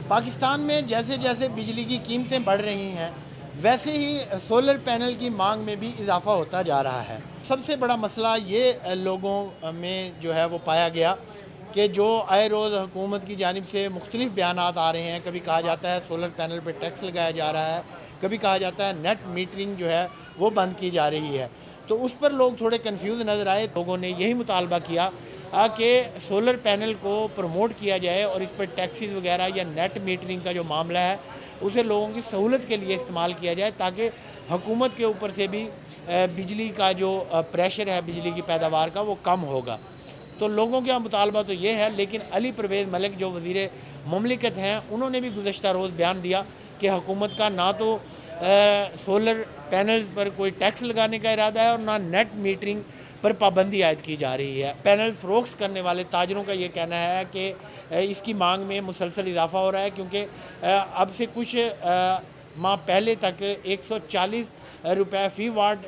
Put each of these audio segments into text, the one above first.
पाकिस्तान में जैसे जैसे बिजली की कीमतें बढ़ रही हैं, वैसे ही सोलर पैनल की मांग में भी इजाफ़ा होता जा रहा है। सबसे बड़ा मसला ये लोगों में जो है वो पाया गया कि जो आए रोज़ हुकूमत की जानिब से मुख्तलिफ़ बयानात आ रहे हैं। कभी कहा जाता है सोलर पैनल पर टैक्स लगाया जा रहा है, कभी कहा जाता है नेट मीटरिंग जो है वो बंद की जा रही है। तो उस पर लोग थोड़े कंफ्यूज नज़र आए। लोगों ने यही मुतालबा किया कि सोलर पैनल को प्रमोट किया जाए और इस पर टैक्सीज़ वगैरह या नेट मीटरिंग का जो मामला है उसे लोगों की सहूलत के लिए इस्तेमाल किया जाए, ताकि हुकूमत के ऊपर से भी बिजली का जो प्रेशर है बिजली की पैदावार का वो कम होगा। तो लोगों का मुतालबा तो ये है, लेकिन अली परवेज़ मलिक जो वज़ीर मुमलिकत हैं उन्होंने भी गुज़श्ता रोज़ बयान दिया कि हुकूमत का ना तो सोलर पैनल्स पर कोई टैक्स लगाने का इरादा है और ना नेट मीटरिंग पर पाबंदी आयद की जा रही है। पैनल फ़रोख्त करने वाले ताजरों का ये कहना है कि इसकी मांग में मुसलसल इजाफ़ा हो रहा है, क्योंकि अब से कुछ माह पहले तक 140 रुपये फ़ी वाट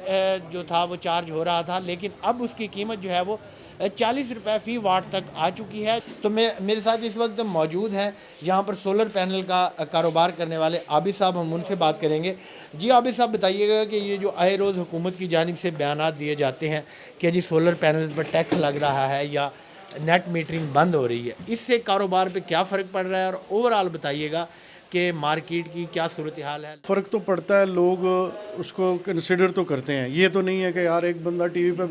जो था वो चार्ज हो रहा था, लेकिन अब उसकी कीमत जो है वो 40 रुपये फ़ी वाट तक आ चुकी है। तो मेरे साथ इस वक्त मौजूद हैं यहाँ पर सोलर पैनल का कारोबार करने वाले आबिद साहब, हम उनसे बात करेंगे। जी आबिद साहब, बताइएगा कि ये जो आए रोज़ हुकूमत की जानिब से बयानात दिए जाते हैं कि जी सोलर पैनल पर टैक्स लग रहा है या नेट मीटरिंग बंद हो रही है, इससे कारोबार पे क्या फ़र्क पड़ रहा है, और ओवरऑल बताइएगा कि मार्केट की क्या सूरत हाल है। फ़र्क तो पड़ता है, लोग उसको कंसिडर तो करते हैं। ये तो नहीं है कि यार एक बंदा टीवी पे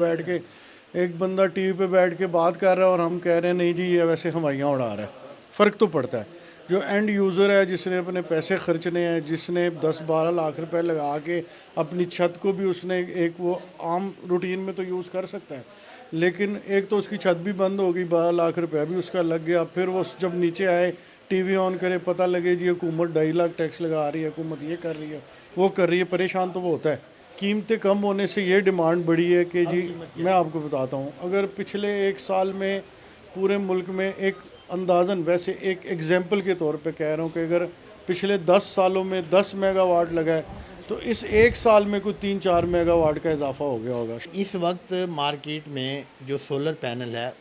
बैठ के बात कर रहा है और हम कह रहे हैं नहीं जी ये वैसे हवाइयाँ उड़ा रहा है। फ़र्क तो पड़ता है। जो एंड यूज़र है, जिसने अपने पैसे खर्चने हैं, जिसने 10-12 लाख रुपए लगा के अपनी छत को भी उसने एक वो आम रूटीन में तो यूज़ कर सकता है, लेकिन एक तो उसकी छत भी बंद हो गई, 12 लाख रुपया भी उसका लग गया। फिर वो जब नीचे आए टीवी ऑन करे, पता लगे जी हुकूमत 2.5 लाख टैक्स लगा रही है, हुकूमत ये कर रही है वो कर रही है, परेशान तो वो होता है। कीमतें कम होने से ये डिमांड बढ़ी है कि जी मैं आपको बताता हूँ, अगर पिछले 1 साल में पूरे मुल्क में एक अंदाज़न, वैसे एक एग्जांपल के तौर पे कह रहा हूँ कि अगर पिछले 10 सालों में 10 मेगावाट लगा है तो इस 1 साल में कोई 3-4 मेगावाट का इजाफा हो गया होगा। इस वक्त मार्केट में जो सोलर पैनल है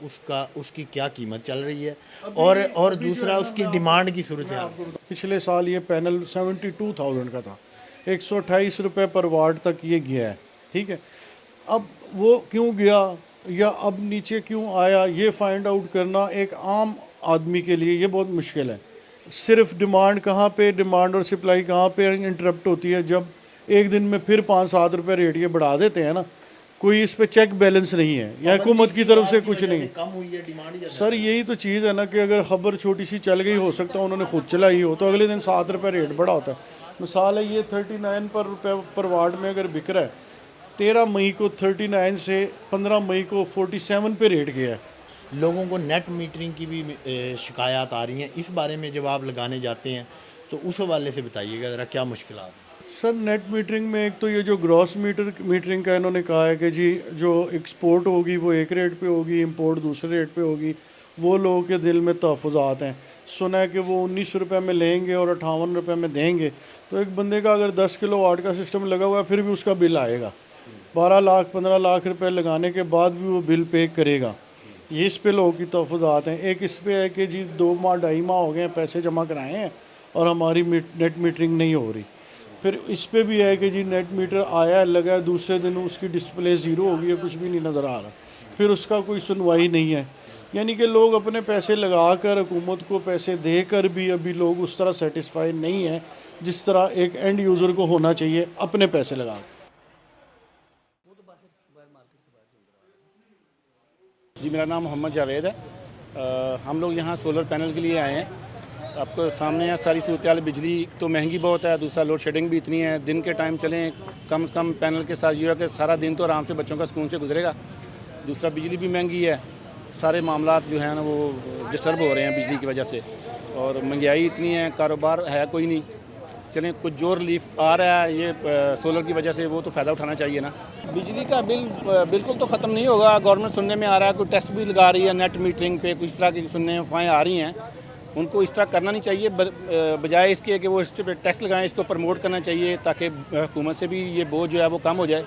उसकी क्या कीमत चल रही है, और दूसरा उसकी डिमांड की सूरत है। पिछले साल ये पैनल 72,000 का था, 128 रुपये पर वाट तक ये गया है, ठीक है। अब वो क्यों गया या अब नीचे क्यों आया, ये फाइंड आउट करना एक आम आदमी के लिए ये बहुत मुश्किल है। सिर्फ डिमांड और सप्लाई कहाँ पे इंटरप्ट होती है, जब एक दिन में फिर 5-7 रुपये रेट ये बढ़ा देते हैं ना, कोई इस पे चेक बैलेंस नहीं है या हुकूमत की तरफ से कुछ नहीं। कम हुई है डिमांड सर यही तो चीज़ है ना कि अगर खबर छोटी सी चल गई, हो सकता है उन्होंने खुद चलाई हो, तो अगले दिन 7 रुपये रेट बढ़ा होता है। मिसाल है ये 39 रुपये पर वाट में अगर बिक रहा है, 13 मई को 39 से 15 मई को 47 पे रेट गया है। लोगों को नेट मीटरिंग की भी शिकायत आ रही हैं, इस बारे में जब आप लगाने जाते हैं तो उस हवाले से बताइएगा ज़रा क्या मुश्किलात हैं। सर नेट मीटरिंग में एक तो ये जो ग्रॉस मीटरिंग का इन्होंने कहा है कि जी जो एक्सपोर्ट होगी वो एक रेट पे होगी, इंपोर्ट दूसरे रेट पे होगी, वो लोगों के दिल में तहफ़्फ़ुज़ात हैं। सुना है कि वो 19 रुपये में लेंगे और 58 रुपये में देंगे, तो एक बंदे का अगर 10 किलो वाट का सिस्टम लगा हुआ है फिर भी उसका बिल आएगा, 12 लाख 15 लाख रुपये लगाने के बाद भी वो बिल पे करेगा। ये इस पे लोगों की तहफ़्फ़ुज़ात हैं। एक इस पे है कि जी 2 माह 2.5 माह हो गए हैं, पैसे जमा कराए हैं और हमारी नेट मीटरिंग नहीं हो रही। फिर इस पे भी है कि जी नेट मीटर आया है, लगा है, दूसरे दिन उसकी डिस्प्ले ज़ीरो हो गई है, कुछ भी नहीं नज़र आ रहा, फिर उसका कोई सुनवाई नहीं है। यानी कि लोग अपने पैसे लगा कर, हुकूमत को पैसे दे कर भी अभी लोग उस तरह सेटिस्फाई नहीं है जिस तरह एक एंड यूज़र को होना चाहिए अपने पैसे लगा। जी मेरा नाम मोहम्मद जावेद है। हम लोग यहाँ सोलर पैनल के लिए आए हैं। आपको सामने है सारी सूरत हाल। बिजली तो महंगी बहुत है, दूसरा लोड शेडिंग भी इतनी है। दिन के टाइम चलें कम से कम पैनल के साथ ये है कि सारा दिन तो आराम से बच्चों का सुकून से गुजरेगा। दूसरा बिजली भी महंगी है, सारे मामलात जो हैं ना वो डिस्टर्ब हो रहे हैं बिजली की वजह से, और महंगाई इतनी है, कारोबार है कोई नहीं। चलें कुछ जो रिलीफ आ रहा है ये सोलर की वजह से, वो तो फ़ायदा उठाना चाहिए ना। बिजली का बिल बिल्कुल तो ख़त्म नहीं होगा। गवर्नमेंट सुनने में आ रहा है कोई टैक्स भी लगा रही है नेट मीटरिंग पे, कुछ इस तरह की सुनने में अफवाहें आ रही हैं। उनको इस तरह करना नहीं चाहिए, बजाय इसके कि वो इस पर टैक्स लगाएं, इसको प्रमोट करना चाहिए ताकि हुकूमत से भी ये बोझ जो है वो कम हो जाए।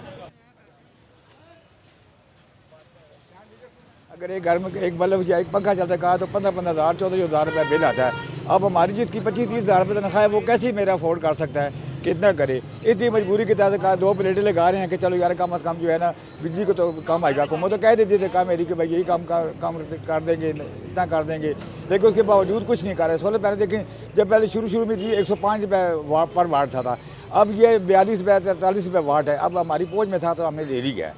अगर एक घर में एक बल्ब या एक पंखा चलता है कहा तो 15-15 हज़ार 14,000 रुपये बिल आता है। अब हमारी जिसकी 25-30 हज़ार रुपये तनख्वाह है वो कैसे मेरा अफोर्ड कर सकता है, कितना करे। इतनी मजबूरी के तहत 2 प्लेटें लगा रहे हैं कि चलो यार कम अज़ कम जो है ना बिजली को तो कम आएगा। हुकूमत तो कह देती थी काम मेरी कि भाई यही काम कर देंगे, इतना कर देंगे, लेकिन उसके बावजूद कुछ नहीं कर रहे। सोलर पैनल देखें, जब पहले शुरू में थी 105 रुपये पर वाट था, अब ये 42 रुपये 43 रुपये वाट है। अब हमारी पहुँच में था तो हमने ले ली गया।